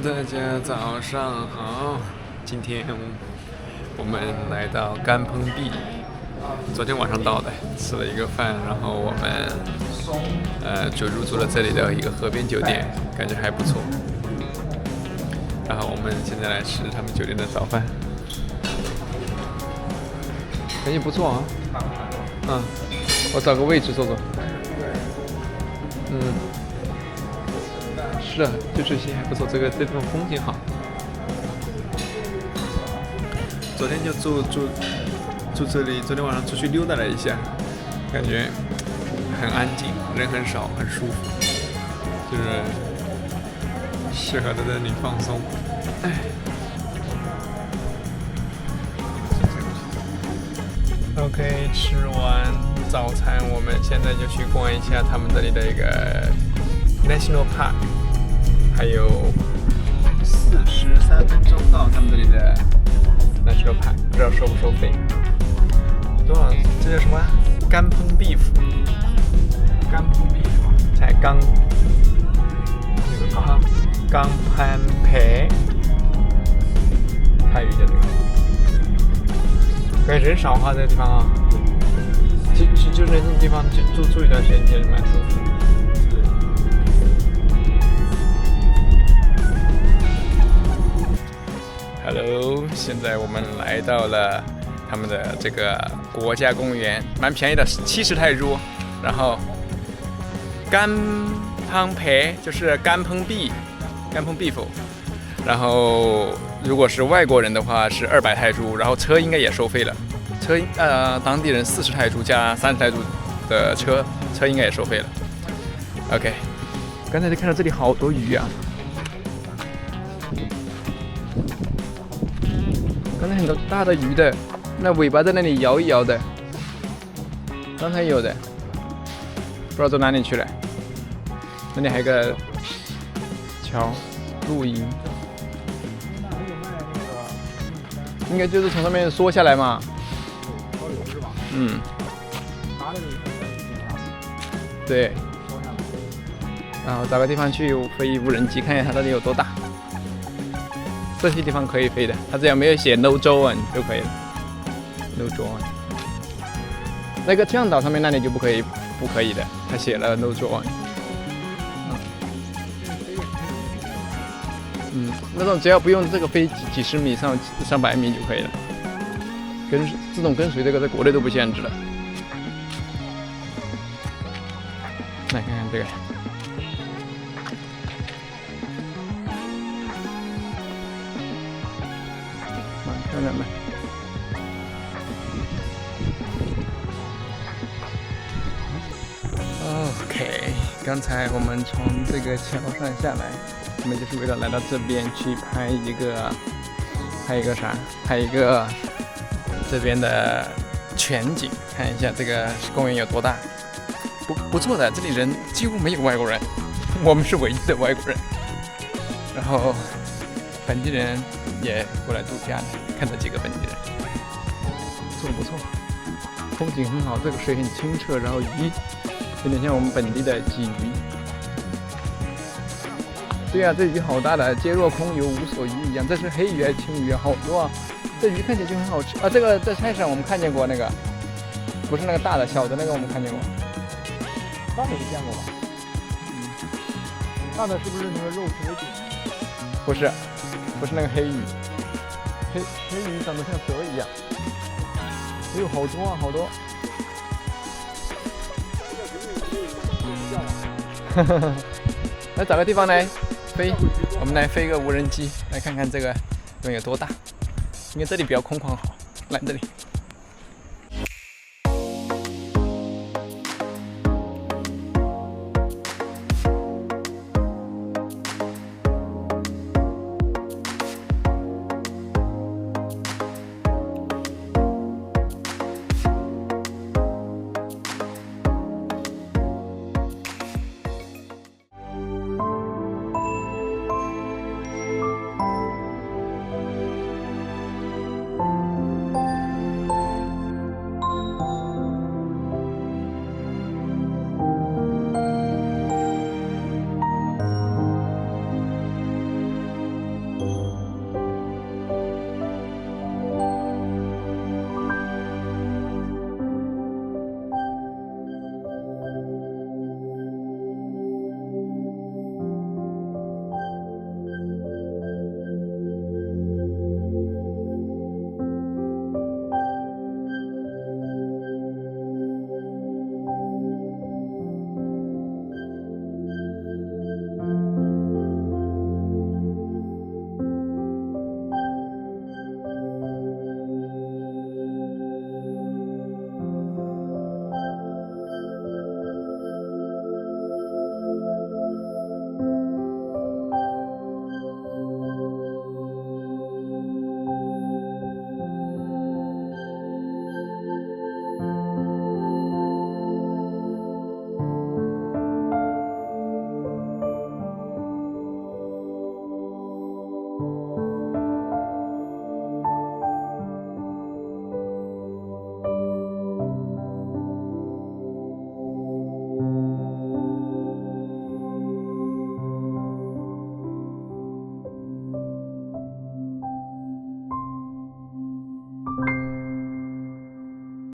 大家早上好。今天我们来到甘蓬地，昨天晚上到的，吃了一个饭，然后我们就入住了这里的一个河边酒店，感觉还不错。然后我们现在来吃他们酒店的早饭，感觉不错啊。我找个位置坐坐。是啊，就这些还不错，这地方风景好。昨天就住这里，昨天晚上出去溜达了一下，感觉很安静，人很少，很舒服，就是适合在这里放松。OK， 吃完早餐，我们现在就去逛一下他们这里的一个 National Park， 还有43分钟到他们这里的 National Park， 不知道收不收费？多少？这叫什么？甘蓬 beef， 甘蓬 beef， 才刚那个刚攀培，泰语叫这个。感觉人少哈，这个地方啊，就是那种地方去住一段时间，其实蛮舒服的。Hello， 现在我们来到了他们的这个国家公园，蛮便宜的，70泰铢。然后甘蓬培就是甘蓬 beef， 然后如果是外国人的话是200泰铢，然后车应该也收费了。当地人40泰铢加30泰铢的车应该也收费了。OK， 刚才就看到这里好多鱼啊，刚才很多大的鱼的，那尾巴在那里摇一摇的，刚才有的，不知道走哪里去了。那里还有个桥，露营。应该就是从上面缩下来嘛。对。然后找个地方去飞无人机，看一下它到底有多大。这些地方可以飞的，它只要没有写 No drone 就可以了。No drone。那个向导上面那里就不可以的，它写了 No drone。那种只要不用这个飞几十米上百米就可以了。自动跟随这个在国内都不限制了。来看看这个，蛮漂亮的。OK， 刚才我们从这个桥上下来。我们就是为了来到这边去拍一个这边的全景，看一下这个公园有多大。不错的，这里人几乎没有外国人，我们是唯一的外国人。然后本地人也过来度假的，看到几个本地人，不错，风景很好，这个水很清澈，然后鱼有点像我们本地的鲫鱼。对啊，这鱼好大的，皆若空游无所鱼一样。这是黑鱼还是青鱼啊？好多啊！这鱼看起来就很好吃啊。这个在菜市场我们看见过，那个不是那个大的，小的那个我们看见过。大的也见过吧？大的是不是那个肉特别紧？不是那个黑鱼。黑鱼长得像蛇一样。哎呦，好多啊，好多。来找个地方来飞，我们来飞个无人机，来看看这个有多大。因为这里比较空旷好，来这里。